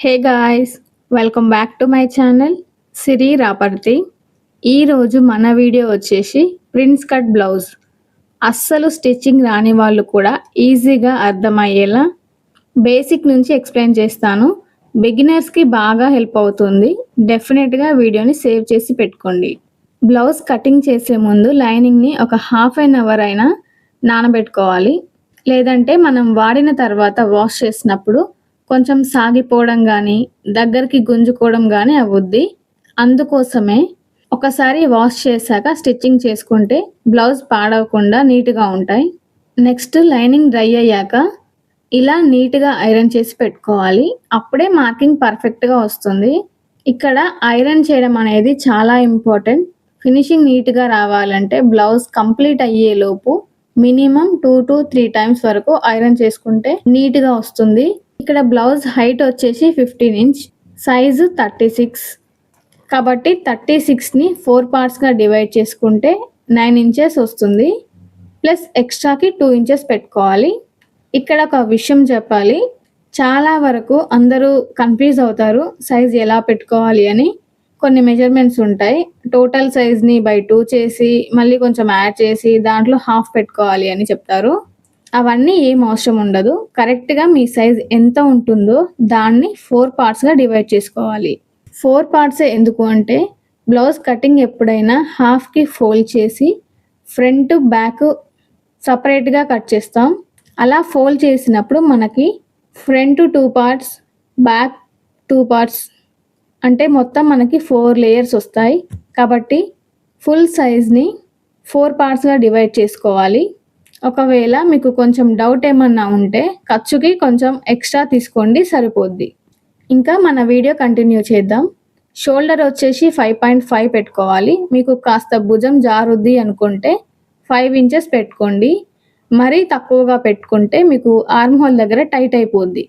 Hey guys, welcome back to my channel Siri Raparthi. ఈరోజు మన video వచ్చేసి ప్రిన్స్ కట్ బ్లౌజ్. అస్సలు స్టిచ్చింగ్ రాని వాళ్ళు కూడా ఈజీగా అర్థమయ్యేలా బేసిక్ నుంచి ఎక్స్ప్లెయిన్ చేస్తాను. బిగినర్స్కి బాగా హెల్ప్ అవుతుంది. డెఫినెట్గా వీడియోని సేవ్ చేసి పెట్టుకోండి. బ్లౌజ్ కటింగ్ చేసే ముందు లైనింగ్ని ఒక హాఫ్ అన్ అవర్ అయినా నానబెట్టుకోవాలి. లేదంటే మనం వాడిన తర్వాత వాష్ చేసినప్పుడు కొంచెం సాగిపోవడం కానీ దగ్గరికి గుంజుకోవడం కానీ అవుద్ది. అందుకోసమే ఒకసారి వాష్ చేశాక స్టిచ్చింగ్ చేసుకుంటే బ్లౌజ్ పాడవకుండా నీట్గా ఉంటాయి. నెక్స్ట్ లైనింగ్ డ్రై అయ్యాక ఇలా నీట్గా ఐరన్ చేసి పెట్టుకోవాలి. అప్పుడే మార్కింగ్ పర్ఫెక్ట్గా వస్తుంది. ఇక్కడ ఐరన్ చేయడం అనేది చాలా ఇంపార్టెంట్. ఫినిషింగ్ నీట్గా రావాలంటే బ్లౌజ్ కంప్లీట్ అయ్యేలోపు మినిమం 2 to 3 times వరకు ఐరన్ చేసుకుంటే నీట్గా వస్తుంది. ఇక్కడ బ్లౌజ్ హైట్ వచ్చేసి 15 inch, సైజు 36. కాబట్టి 36ని 4 partsగా డివైడ్ చేసుకుంటే 9 inches వస్తుంది. ప్లస్ ఎక్స్ట్రాకి 2 inches పెట్టుకోవాలి. ఇక్కడ ఒక విషయం చెప్పాలి, చాలా వరకు అందరూ కన్ఫ్యూజ్ అవుతారు సైజ్ ఎలా పెట్టుకోవాలి అని. కొన్ని మెజర్మెంట్స్ ఉంటాయి, టోటల్ సైజ్ని by 2 చేసి మళ్ళీ కొంచెం యాడ్ చేసి దాంట్లో హాఫ్ పెట్టుకోవాలి అని చెప్తారు. అవన్నీ ఏం అవసరం ఉండదు. కరెక్ట్గా మీ సైజ్ ఎంత ఉంటుందో దాన్ని 4 partsగా డివైడ్ చేసుకోవాలి. 4 parts ఎందుకు అంటే బ్లౌజ్ కటింగ్ ఎప్పుడైనా హాఫ్కి ఫోల్డ్ చేసి ఫ్రంట్ బ్యాక్ సపరేట్గా కట్ చేస్తాం. అలా ఫోల్డ్ చేసినప్పుడు మనకి ఫ్రంట్ 2 parts, బ్యాక్ 2 parts అంటే మొత్తం మనకి 4 layers వస్తాయి. కాబట్టి ఫుల్ సైజ్ని 4 partsగా డివైడ్ చేసుకోవాలి. ఒకవేళ మీకు కొంచెం డౌట్ ఏమన్నా ఉంటే ఖర్చుకి కొంచెం ఎక్స్ట్రా తీసుకోండి, సరిపోద్ది. ఇంకా మన వీడియో కంటిన్యూ చేద్దాం. షోల్డర్ వచ్చేసి 5.5 పెట్టుకోవాలి. మీకు కాస్త భుజం జారుద్ది అనుకుంటే 5 inches పెట్టుకోండి. మరీ తక్కువగా పెట్టుకుంటే మీకు ఆర్మ్ హోల్ దగ్గర టైట్ అయిపోద్ది.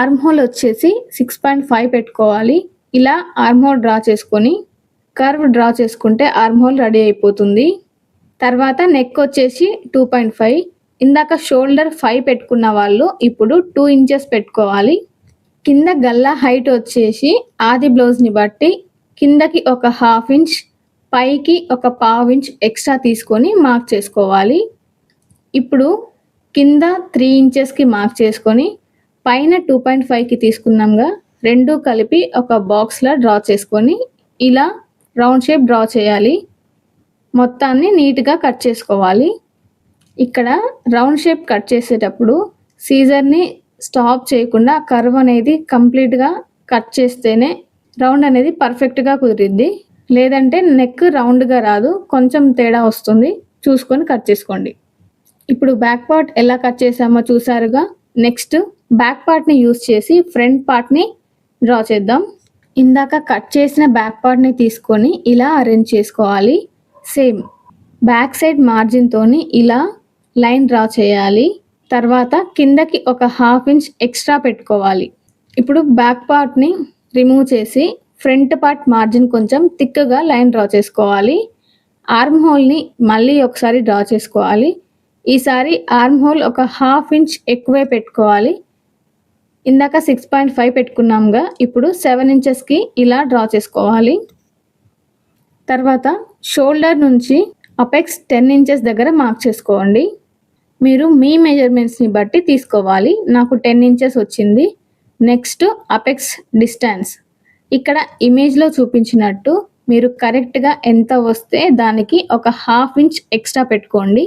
ఆర్మ్ హోల్ వచ్చేసి 6.5 పెట్టుకోవాలి. ఇలా ఆర్మ్ హోల్ డ్రా చేసుకొని కర్వ్ డ్రా చేసుకుంటే ఆర్మ్ హోల్ రెడీ అయిపోతుంది. తర్వాత నెక్ వచ్చేసి 2.5. ఇందాక షోల్డర్ 5 పెట్టుకున్న వాళ్ళు ఇప్పుడు 2 inches పెట్టుకోవాలి. కింద గల్లా హైట్ వచ్చేసి ఆది బ్లౌజ్ని బట్టి కిందకి ఒక 1/2 inch, పైకి ఒక 1/2 inch ఎక్స్ట్రా తీసుకొని మార్క్ చేసుకోవాలి. ఇప్పుడు కింద 3 inchesకి మార్క్ చేసుకొని పైన 2.5కి తీసుకున్నాంగా, రెండు కలిపి ఒక బాక్స్లా డ్రా చేసుకొని ఇలా రౌండ్ షేప్ డ్రా చేయాలి. మొత్తాన్ని నీట్గా కట్ చేసుకోవాలి. ఇక్కడ రౌండ్ షేప్ కట్ చేసేటప్పుడు సీజర్ని స్టాప్ చేయకుండా కర్వ్ అనేది కంప్లీట్గా కట్ చేస్తేనే రౌండ్ అనేది పర్ఫెక్ట్గా కుదిరిద్ది. లేదంటే నెక్ రౌండ్గా రాదు, కొంచెం తేడా వస్తుంది. చూసుకొని కట్ చేసుకోండి. ఇప్పుడు బ్యాక్ పార్ట్ ఎలా కట్ చేసామో చూసారుగా. నెక్స్ట్ బ్యాక్ పార్ట్ని యూస్ చేసి ఫ్రంట్ పార్ట్ని డ్రా చేద్దాం. ఇందాక కట్ చేసిన బ్యాక్ పార్ట్ని తీసుకొని ఇలా అరేంజ్ చేసుకోవాలి. సేమ్ బ్యాక్ సైడ్ మార్జిన్తోని ఇలా లైన్ డ్రా చేయాలి. తర్వాత కిందకి ఒక 1/2 inch ఎక్స్ట్రా పెట్టుకోవాలి. ఇప్పుడు బ్యాక్ పార్ట్ని రిమూవ్ చేసి ఫ్రంట్ పార్ట్ మార్జిన్ కొంచెం థిక్గా లైన్ డ్రా చేసుకోవాలి. ఆర్మ్ హోల్ని మళ్ళీ ఒకసారి డ్రా చేసుకోవాలి. ఈసారి ఆర్మ్ హోల్ ఒక 1/2 inch ఎక్కువే పెట్టుకోవాలి. ఇందాక 6.5 పెట్టుకున్నాంగా, ఇప్పుడు 7 inchesకి ఇలా డ్రా చేసుకోవాలి. తర్వాత షోల్డర్ నుంచి అపెక్స్ 10 inches దగ్గర మార్క్ చేసుకోండి. మీరు మీ మెజర్మెంట్స్ని బట్టి తీసుకోవాలి. నాకు 10 inches వచ్చింది. Next apex distance. ఇక్కడ ఇమేజ్లో చూపించినట్టు మీరు కరెక్ట్గా ఎంత వస్తే దానికి ఒక 1/2 inch ఎక్స్ట్రా పెట్టుకోండి.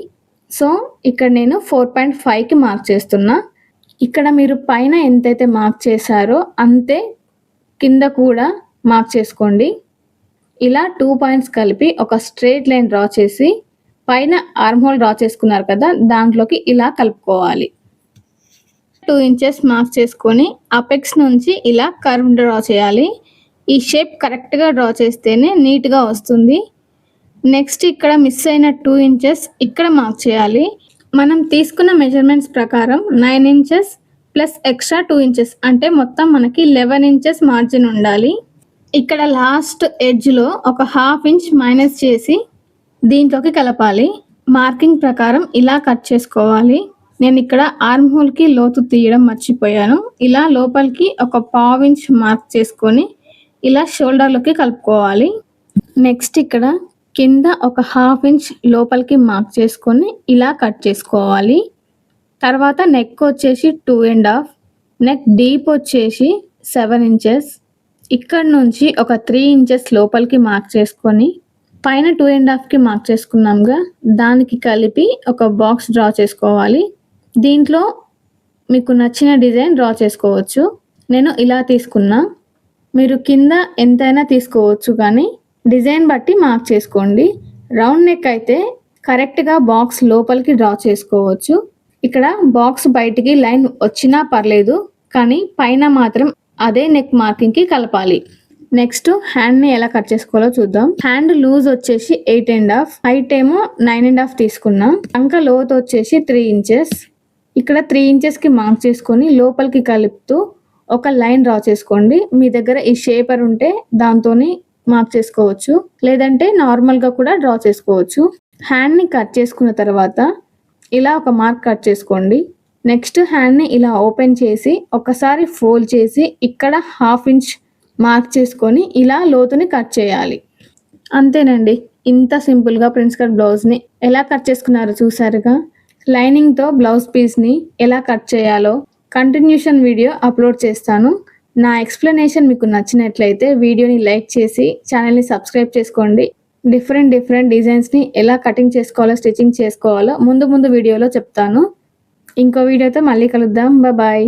సో ఇక్కడ నేను 4.5కి మార్క్ చేస్తున్నా. ఇక్కడ మీరు పైన ఎంతైతే మార్క్ చేశారో అంతే కింద కూడా మార్క్ చేసుకోండి. ఇలా 2 points కలిపి ఒక స్ట్రైట్ లైన్ డ్రా చేసి పైన ఆర్మ్ హోల్ డ్రా చేసుకున్నారు కదా, దాంట్లోకి ఇలా కలుపుకోవాలి. 2 inches మార్క్ చేసుకొని అపెక్స్ నుంచి ఇలా కర్వ్ డ్రా చేయాలి. ఈ షేప్ కరెక్ట్గా డ్రా చేస్తేనే నీట్గా వస్తుంది. నెక్స్ట్ ఇక్కడ మిస్ అయిన 2 inches ఇక్కడ మార్క్ చేయాలి. మనం తీసుకున్న మెజర్మెంట్స్ ప్రకారం 9 inches ప్లస్ ఎక్స్ట్రా 2 inches అంటే మొత్తం మనకి 11 inches మార్జిన్ ఉండాలి. ఇక్కడ లాస్ట్ ఎడ్జ్లో ఒక 1/2 inch మైనస్ చేసి దీంట్లోకి కలపాలి. మార్కింగ్ ప్రకారం ఇలా కట్ చేసుకోవాలి. నేను ఇక్కడ ఆర్మ్ హోల్ కి లోతు తీయడం మర్చిపోయాను. ఇలా లోపలికి ఒక 1/2 ఇంచ్ మార్క్ చేసుకొని ఇలా షోల్డర్లోకి కలుపుకోవాలి. నెక్స్ట్ ఇక్కడ కింద ఒక 1/2 ఇంచ్ లోపలికి మార్క్ చేసుకొని ఇలా కట్ చేసుకోవాలి. తర్వాత నెక్ వచ్చేసి 2.5, నెక్ డీప్ వచ్చేసి 7 ఇంచెస్. ఇక్కడ నుంచి ఒక 3 ఇంచెస్ లోపలికి మార్క్ చేసుకొని పైన 2.5కి మార్క్ చేసుకున్నాంగా, దానికి కలిపి ఒక బాక్స్ డ్రా చేసుకోవాలి. దీంట్లో మీకు నచ్చిన డిజైన్ డ్రా చేసుకోవచ్చు. నేను ఇలా తీసుకున్నా. మీరు కింద ఎంతైనా తీసుకోవచ్చు, కానీ డిజైన్ బట్టి మార్క్ చేసుకోండి. రౌండ్ నెక్ అయితే కరెక్ట్గా బాక్స్ లోపలికి డ్రా చేసుకోవచ్చు. ఇక్కడ బాక్స్ బయటికి లైన్ వచ్చినా పర్లేదు, కానీ పైన మాత్రం అదే నెక్ మార్కింగ్కి కలపాలి. నెక్స్ట్ హ్యాండ్ని ఎలా కట్ చేసుకోవాలో చూద్దాం. హ్యాండ్ లూజ్ వచ్చేసి 8.5, హైట్ ఏమో 9.5 తీసుకున్నా. అంక లోతు వచ్చేసి 3 ఇంచెస్. ఇక్కడ 3 ఇంచెస్కి మార్క్ చేసుకొని లోపలికి కలుపుతూ ఒక లైన్ డ్రా చేసుకోండి. మీ దగ్గర ఈ షేపర్ ఉంటే దాంతోని మార్క్ చేసుకోవచ్చు, లేదంటే నార్మల్గా కూడా డ్రా చేసుకోవచ్చు. హ్యాండ్ని కట్ చేసుకున్న తర్వాత ఇలా ఒక మార్క్ కట్ చేసుకోండి. నెక్స్ట్ హ్యాండ్ని ఇలా ఓపెన్ చేసి ఒకసారి ఫోల్డ్ చేసి ఇక్కడ 1/2 ఇంచ్ మార్క్ చేసుకొని ఇలా లోతుని కట్ చేయాలి. అంతేనండి. ఇంత సింపుల్గా ప్రిన్స్ కట్ బ్లౌజ్ని ఎలా కట్ చేసుకున్నారో చూసారుగా. లైనింగ్తో బ్లౌజ్ పీస్ని ఎలా కట్ చేయాలో కంటిన్యూషన్ వీడియో అప్లోడ్ చేస్తాను. నా ఎక్స్ప్లెనేషన్ మీకు నచ్చినట్లయితే వీడియోని లైక్ చేసి ఛానల్ని సబ్స్క్రైబ్ చేసుకోండి. డిఫరెంట్ డిజైన్స్ని ఎలా కటింగ్ చేసుకోవాలో, స్టిచ్చింగ్ చేసుకోవాలో ముందు వీడియోలో చెప్తాను. ఇంకో వీడియోతో మళ్ళీ కలుద్దాం. బాయ్.